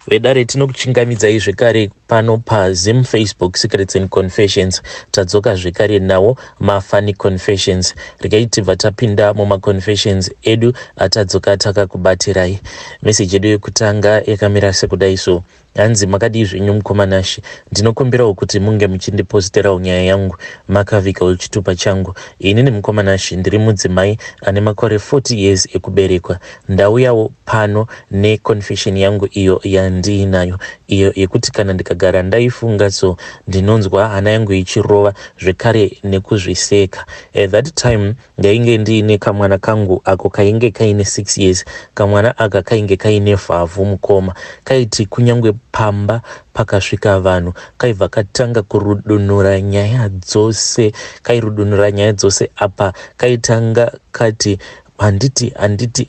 vedare tinokuchingamidzai zvekare pano paZim Facebook Secrets and Confessions. Tadzoka zvekare nawo mafunny confessions. Regai tibva tapinda mumaconfessions edu atadzoka takakubatirai. Message edu yekutanga yakamira sekudai so. Hanzi makadii zvenyu mukomanashi, ndinokumbirawo kuti munge muchindiposterawo nyaya yangu makavikawo chitupa changu. Inini mukomanashi ndiri mudzimai ane makore 40 years ekuberekwa. Ndauyawo pano neconfession yangu iyo yandiinayo, iyo yekuti kana ndikagara ndaifunga so ndinonzwa hana yangu ichirova zvekare nekuzviseka. At that time ndainge ndiine kamwana kangu ako kainge kaine 6 years. Kamwana aka kainge kaine vhavhu mukoma. Kaiti kunyangwe pamba pakasvika vanhu kaibva katanga kurudunura nyaya dzose, kairudunura nyaya dzose apa kaitanga kati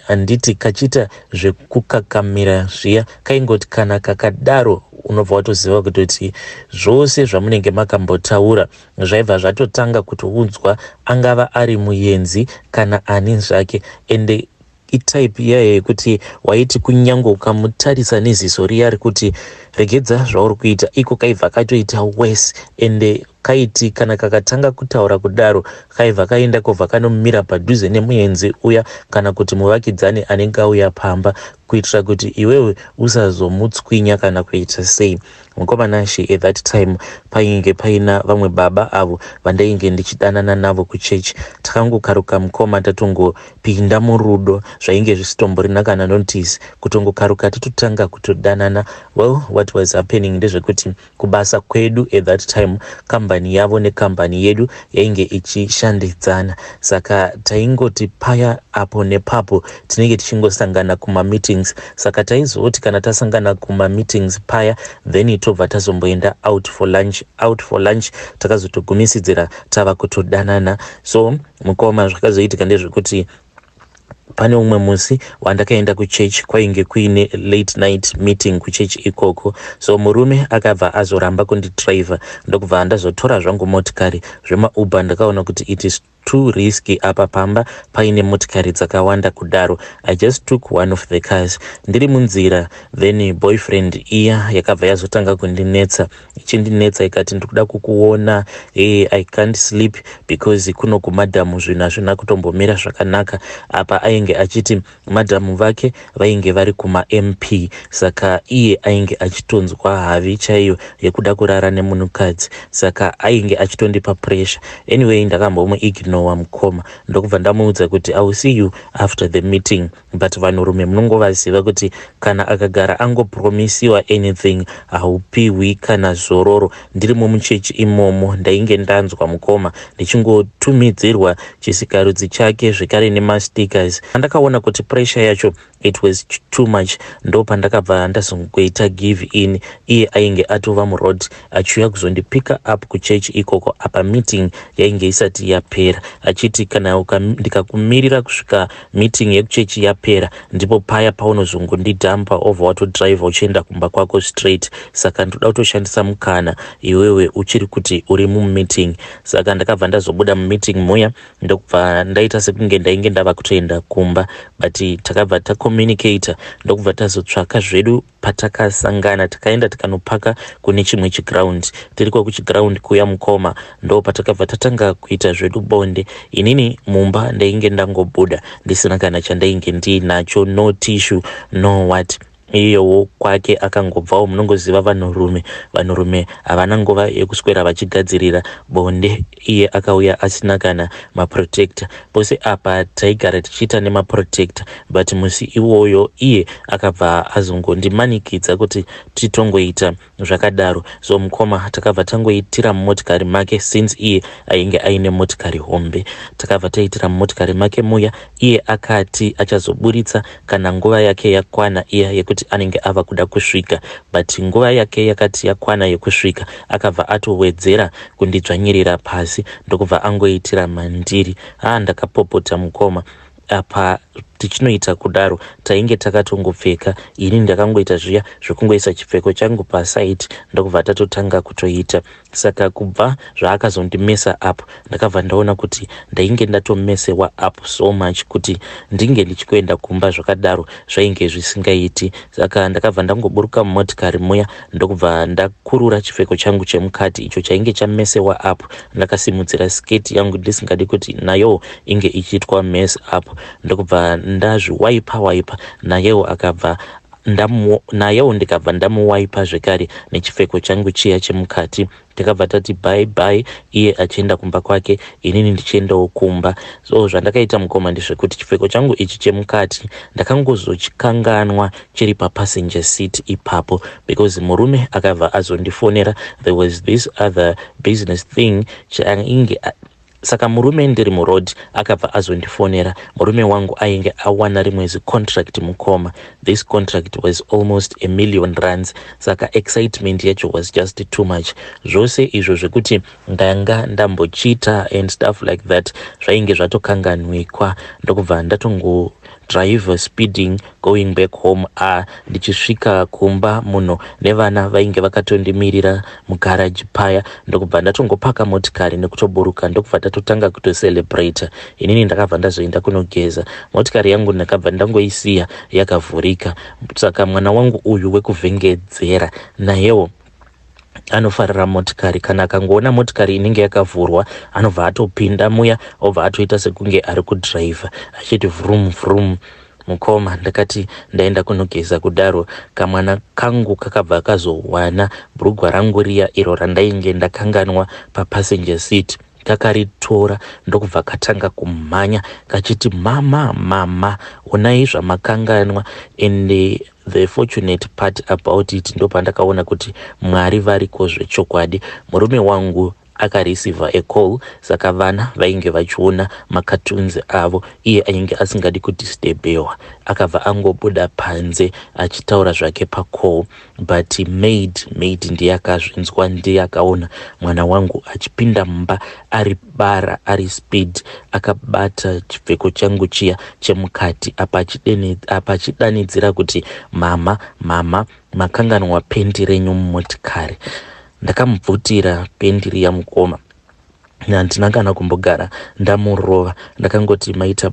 handiti kachita zvekukakamira zviya, kaingoti kana kakadaro unobva watoziva kutoti zvose zvamunenge makambotaura zvaibva zvatotanga kutounzwa, angava ari muyenzi kana ani zvake. Ende itype iyayo yekuti waiti kunyange ukamutarisa neziso riya rekuti regedza zvauri kuita, iko kaibva katoita worse. Ende kaiti kana kakatanga kutaura kudaro kaibva kaenda kobva kanomira padhuze nemuyenzi uya kana kuti muvakidzani anenge auya pamba, kuitira kuti iwewe usazomutswinya kana kuita sei. Mukomanashi at that time painge paina vamwe baba avo vandainge ndichidanana navo kuchechi. Takangokaruka mukoma tatongopinda murudo zvainge zvisitomborina kana notice, kutongokaruka tatotanga kutodanana. Well, what was happening ndezvekuti kubasa kwedu at that time kambani yavo nekambani yedu yainge ichishandidzana, saka taingoti paya apo nepapo tinenge tichingosangana kuma meetings. Saka taizoti kana tasangana kuma meetings paya then tobva tazomboenda out for lunch takazotogumisidzira tava kutodanana. So mukoma zvakazoitika ndezvekuti pane umwe musi wandakaenda kuchechi, kwainge kuine late night meeting kuchechi ikoko. So murume akabva azoramba kundidriver, ndokubva ndazotora zvangu motikari zvemauber. Ndakaona kuti it is too risky apa pamba paine motikari dzakawanda kudaro. I just took one of the cars. Ndiri munzira then boyfriend iya yakabva yazotanga kundinetsa, ichindinetsa ikati ndikuda kukuona, I can't sleep because kuno kumadhamu zvinhu hazvina kutombomira zvakanaka. Apa ainge achiti madhamu vake vainge vari kuma MP, saka iye ainge achitonzwa havi chaiyo yekuda kurara nemunhukadzi, saka ainge achitondipa pressure. Anyway, ndakambomuignore mukoma, ndokubva ndamuudza kuti I will see you after the meeting. But vanhurume munongovaziva kuti kana akagara angopromisiwa anything haupiwi kana zororo. Ndirimo muchechi imomo ndainge ndanzwa mukoma ndichingotumidzirwa chisikarudzi chake zvekare nemastickers. Andakaona kuti pressure yacho it was too much, ndo pandakabva ndazongoita give in. Iye ainge atova muroad achiuya kuzondipika up kuchechi ikoko apa meeting yainge isati yapera, achiti kana ndikakumirira kusvika meeting yekuchechi yapera ndipo paya paunozongondidhampa over watodrive uchienda kumba kwako straight. Saka ndoda kutoshandisa mukana iwewe uchiri kuti uri mumeeting. Saka ndakabva ndazobuda mumeeting muya, ndokubva ndaita sekunge ndainge ndava kutoenda kumba, but takabva takommunicata ndokubva tazotsvaka zvedu patakasangana. Takaenda tikanopaka kune chimwe chiground, tiriko kuchiground kuya mukoma ndo patakabva tatanga kuita zvedu bonde. Inini mumba ndainge ndangobuda ndisina kana chandainge ndinacho, no tissue no what. Iyewo kwake akangobvawo, munongoziva vanhurume havana nguva yekuswera vachigadzirira bonde. Iye akauya asina kana maprotector. Pose apa taigara tichiita nemaprotector, but musi iwoyo iye akabva azongondimanikidza kuti titongoita zvakadaro. So mukoma takabva tangoitira mumotikari make, since iye ainge aine motikari hombe. Takabva taitira mumotikari make muya. Iye akati achazoburitsa kana nguva yake yakwana iya yekuti anenge ava kuda kusvika, but nguva yake yakati yakwana yekusvika akabva atowedzera kundidzvanyirira pasi ndokubva angoitira mandiri. Ndakapopota mukoma. Apa tichinoita kudaro tainge takatongopfeka. Ini ndakangoita zviya zvokungoisa chipfeko changu pasite ndokubva tatotanga kutoita. Saka kubva zvaakazondimesa up ndakabva ndaona kuti ndainge ndatomesewa up so much kuti ndinge ndichikuenda kumba zvakadaro zvainge zvisingaiti. Saka ndakabva ndangoburuka mumotikari muya ndokubva ndakurura chipfeko changu chemukati icho chainge chamesewa up. Ndakasimudzira sketi yangu ndisingadi kuti nayo inge ichiitwa mess up ndokubva ndazviwaipa nayewo akabva nayewo ndikabva ndamuwaipa zvekare nechipfeko changu chiya chemukati. Takabva tati bye bye, iye achienda kumba kwake, inini ndichiendawo kumba. So zvandakaita mukoma ndezvekuti chipfeko changu ichi chemukati ndakangozochikanganwa chiri papassenger seat ipapo, because murume akabva azondifonera. There was this other business thing chainge saka murume ndiri muroad akabva azondifonera. Murume wangu ainge awana rimwe contract mukoma. This contract was almost R1,000,000. Saka excitement yacho was just too much. Zvose izvo zvekuti ndanga ndambochita and stuff like that zvainge zvatokanganwikwa ndokubva ndatongo drive speeding going back home. Ndichisvika kumba muno nevana vainge vakatondimirira mugaraji paya ndokubva ndatongopaka motikari nekutoburuka ndokubva tatotanga kutocelebrate. Inini ndakabva ndazoenda kunogeza. Motikari yangu ndakabva ndangoisiya yakavhurika. Saka mwana wangu uyu wekuvhengedzera nayewo anofarira motikari. Kana akangoona motikari inenge yakavhurwa anobva atopinda muya obva atoita sekunge ari kudhiraivha achiti vrum vrum. Mukoma ndakati ndaenda kunogeza kudaro kamwana kangu kakabva kazowana bhurugwa rangu riya iro randainge ndakanganwa papassenger seat. Kakaritora ndokubva katanga kumhanya kachiti mama onai zvamakanganwa. And the fortunate part about it ndopandakaona kuti Mwari variko zvechokwadi. Murume wangu akareceiva a call, saka vana vainge vachiona makatunzi avo. Iye ainge asingadi kudisturbewa akabva angobuda panze achitaura zvake pacall, but maid ndiye akazvinzwa, ndiye akaona mwana wangu achipinda mumba ari bara ari speed akabata chipfeko changu chiya chemukati apa achidanidzira kuti mama makanganwa pendi renyu mumotikari. Ndakamubvutira pendi riya mukoma, handina kana kumbogara ndamurova. Ndakangoti maita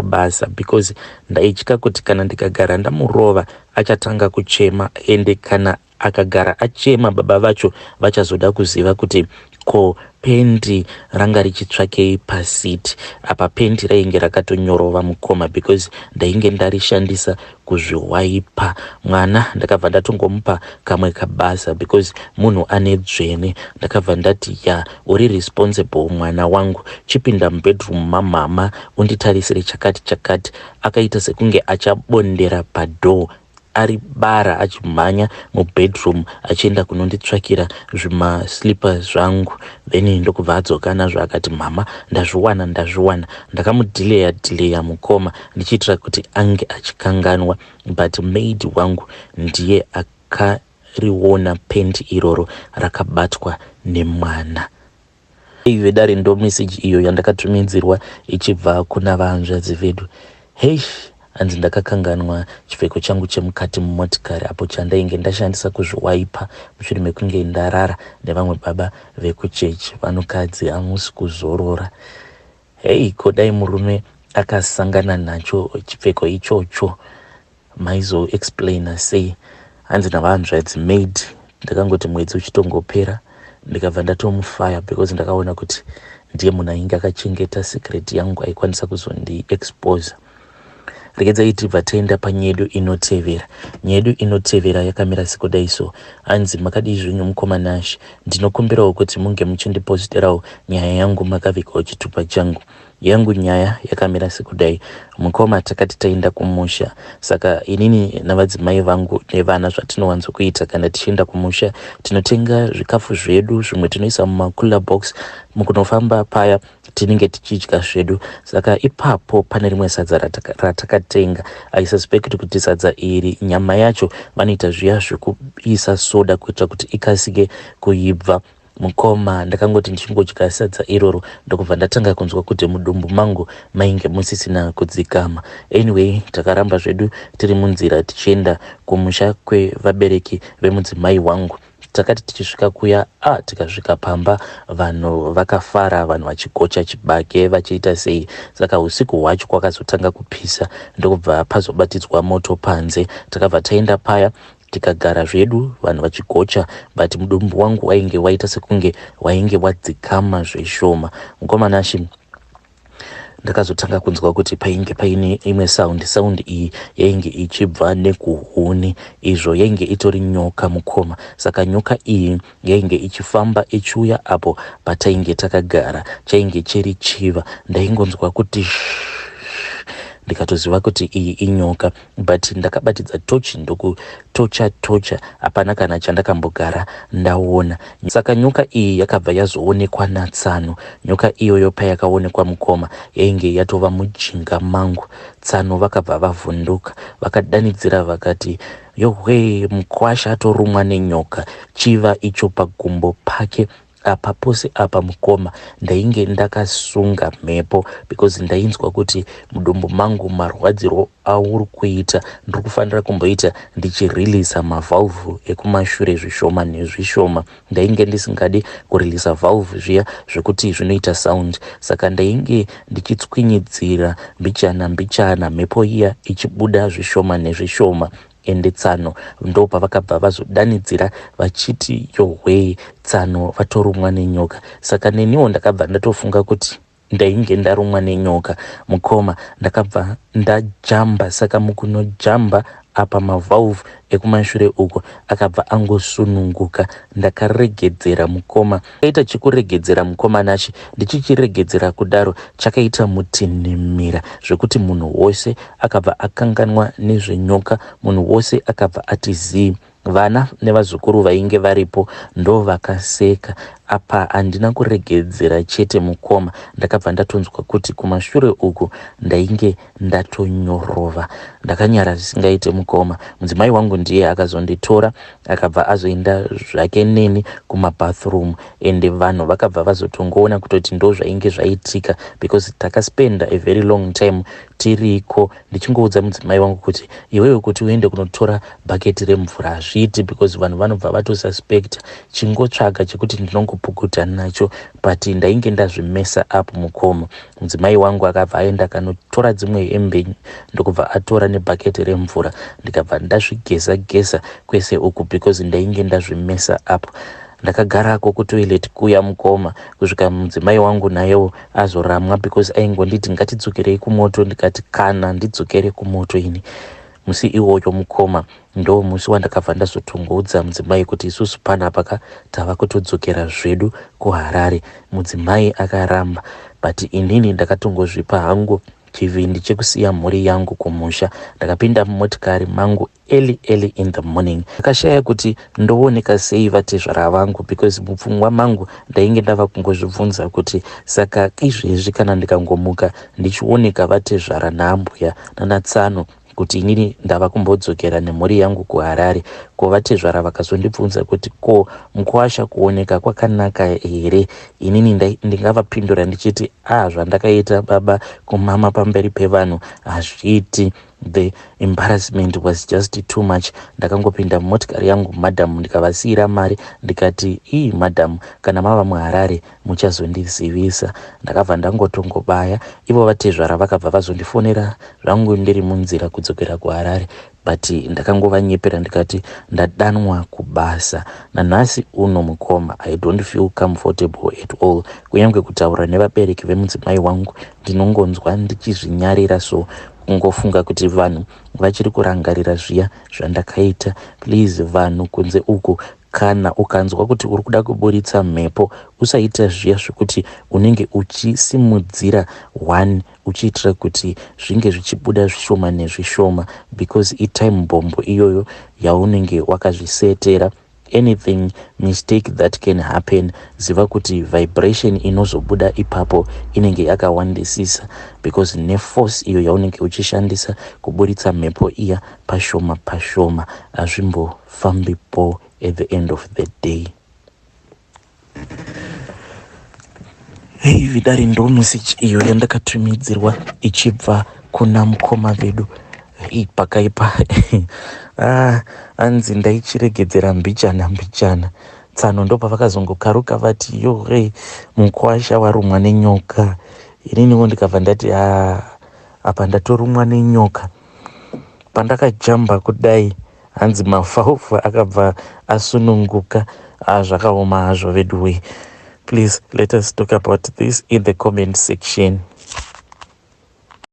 basa because ndaitya kuti kana ndikagara ndamurova achatanga kuchema, ende kana akagara achema baba vacho vachazoda kuziva kuti ko pendi ranga richitsvakei pasiti. Apa pendi rainge rakatonyorova mukoma because ndainge ndarishandisa kuzviwaipa. Mwana ndakabva ndatongomupa kamwe kabasa because munhu ane dzvene. Ndakabva ndati uri responsible mwana wangu, chipinda mubedroom mamama unditarisire chakati. Akaita sekunge achabondera padoor ari bara achimhanya mubedroom achienda kunonditsvakira slippers zvangu. Then ndokubva adzoka nazvo akati mama ndazviwana. Ndakamudhileya mukoma ndichiitira kuti ange achikanganwa, but maid wangu ndiye akariona pendi iroro rakabatwa nemwana. Ive dare ndo message iyo yandakatumidzirwa ichibva kuna vahanzvadzi vedu. Hanzi ndakakanganwa chipfeko changu chemukati mumotikari apo chandainge ndashandisa kuzviwaipa mushure mekunge ndarara nevamwe baba vekuchechi. Vanhukadzi hamusi kuzorora. Kodai murume akasangana nacho chipfeko ichocho maizo explaina sei. Hanzi navahanzvadzi maid ndakangoti mwedzi uchitongopera ndikabva ndatomufaya because ndakaona kuti ndiye munhu ainge akachengeta secret yangu aikwanisa kuzondi expose. Regedzai tibva taenda panyedu inotevera. Nyedu inotevera yakamira sekudai so. Hanzi makadi zvinyu mukoma Nash, ndinokumbirawo kuti munge muchindiposterawo nyaya yangu makavikawo chitupa changu. Yangu nyaya yakamira sekudai. Mukoma takati taenda kumusha. Saka inini navadzimai vangu nevana zvatinowanzo kuita kana tichienda kumusha, tinotenga zvikafu zvedu, zvimwe tinoisa mumakula box. Mukunofamba paya tinenge tichidya zvedu. Saka ipapo pane rimwe sadza ratakatenga. I suspect kuti sadza iri nyama yacho vanoita zviya zvekuisa soda kuitira kuti ikasike kuibva. mukoma ndakangoti ndichingodya sadza iroro ndokubva ndatanga kunzwa kuti mudumbu mangu mainge musisina kudzikama. Anyway, takaramba zvedu tiri munzira tichienda kumusha kwevabereki vemudzimai wangu. Takati tichisvika kuya tikasvika pamba, vanhu vakafara, vanhu vachigocha chibage vachiita sei. Saka usiku hwacho kwakazotanga kupisa ndokubva pazobatidzwa moto panze. Takabva taenda paya tikagara zvedu vanhu vachigocha, but mudumbu wangu wainge waita sekunge wainge wadzikama zveshoma. Mukomanashi ndakazotanga kunzwa kuti painge paine imwe sound iyi yainge ichibva nekuhuni, izvo yainge itori nyoka mukoma. Saka nyoka iyi yainge ichifamba ichiuya apo patainge takagara, chainge chiri chiva. Ndaingonzwa kuti ndikatoziva kuti iyi inyoka, but ndakabatidza tochi ndokutocha hapana kana chandakambogara ndaona. Saka nyoka iyi yakabva yazoonekwa natsano. Nyoka iyoyo payakaonekwa mukoma yainge yatova mujinga mangu. Tsano vakabva vavhunduka vakadanidzira vakati, yohwe, mukwasha atorumwa nenyoka. Chiva icho pagumbo pake apa pose apa mukoma ndainge ndakasunga mhepo, because ndainzwa kuti mudumbu mangu marwadziro auri kuita ndiri kufanira kumboita ndichirilisa mavhalvhu ekumashure zvishoma nezvishoma. Ndainge ndisingadi kurilisa vhalvhu zviya zvekuti zvinoita sound. Saka ndainge ndichitswinyidzira mbichana mhepo iya ichibuda zvishoma nezvishoma. Ende tsano ndo pavakabva vazodanidzira vachiti, yohwe, tsano vatorumwa nenyoka. Saka neniwo ndakabva ndatofunga kuti ndainge ndarumwa nenyoka mukoma. Ndakabva ndajamba. Saka mukunojamba apa mavhalvhu ekumashure uko akabva angosununguka. Ndakaregedzera mukoma. Kaita chikuregedzera mukoma nachi ndichichiregedzera kudaro chakaita mutinhimira zvekuti munhu wose akabva akanganwa nezvenyoka. Munhu wose akabva ati zii. Vana nevazukuru vainge varipo ndo vakaseka. Apa handina kuregedzera chete mukoma, ndakabva ndatonzwa kuti kumashure uku ndainge ndatonyorova. Ndakanyara zvisingaite mukoma. Mudzimai wangu ndiye akazonditora akabva azoenda zvake neni kumabathroom, ende vanhu vakabva vazotongoona kutoti ndo zvainge zvaitika, because takaspenda a very long time tiriko. Ndichingoudza mudzimai wangu kuti iwewe kuti uende kunotora bhaketi remvura hazviiti, because vanhu vanobva vatosuspecta. Chingotsvaga chekuti ndinongopukuta nacho, but ndainge ndazvimesa up mukoma. Mudzimai wangu akabva aenda akanotora dzimwe hembe ndokubva atora nebhaketi remvura. Ndikabva ndazvigeza kwese uku, because ndainge ndazvimesa up. Ndakagarako kutoilet kuya mukoma kusvika mudzimai wangu nayewo azoramwa, because aingonditi ngatidzokerei kumoto. Ndikati kana ndidzokere kumoto ini. Musi iwoyo mukoma ndo musi wandakabva ndazotongoudza mudzimai kuti isusu panapa tava kutodzokera zvedu kuHarare. Mudzimai akaramba, but inini ndakatongozvipa hangu chivindi chekusiya mhuri yangu kumusha. Ndakapinda mumotikari mangu early in the morning. Ndakashaya kuti ndooneka sei vatezvara vangu, because mupfungwa mangu ndainge ndava kungozvibvunza kuti saka izvezvi kana ndikangomuka ndichioneka vatezvara naambuya nanatsano kuti inini ndava kumbodzokera nemhuri yangu kuHarare, kuvatezvara vakazondibvunza kuti ko mukwasha kuoneka kwakanaka here. Inini ndingavapindura ndichiti zvandakaita baba kumama pamberi pevanhu hazviiti. The embarrassment was just too much. Ndakangopinda mumotikari yangu madam ndikavasiyira mari ndikati, madam, kana mava muHarare muchazondizivisa. Ndakabva ndangotongobaya. Ivo vatezvara vakabva vazondifonera zvangu ndiri munzira kudzokera kuHarare, but ndakangovanyepera ndikati ndadanwa kubasa. Nanhasi uno mukoma I don't feel comfortable at all. Kunyange kutaura nevabereki vemudzimai wangu ndinongonzwa ndichizvinyarira, so kungofunga kuti vanhu vachiri kurangarira zviya zvandakaita. Please vanhu kunze uku, kana ukanzwa kuti uri kuda kuburitsa mhepo, usaita zviya zvekuti unenge uchisimudzira one uchiitira kuti zvinge zvichibuda zvishoma nezvishoma, because itime bomb iyoyo yaunenge wakazvisetera. Anything mistake that can happen, ziva kuti vibration inozobuda ipapo inenge yakawandisisa, because neforce iyo yaunenge uchishandisa kuburitsa mhepo iya pashoma hazvimbofambipo at the end of the day. hamuzivi dare ndomusichi iyo yandakatumidzirwa ichibva kuna mukoma vedu pakaipa. Anzi ndaichiregedzera mbichana tsano ndo pavakazongokaruka vati yohe mukwasha warumwa nenyoka. Ininiwo ndikabva ndati apa ndatorumwa nenyoka. Pandakajamba kudai hanzi mafaufa akabva asununguka. Zvakaoma hazvo vedu we. Please let us talk about this in the comment section.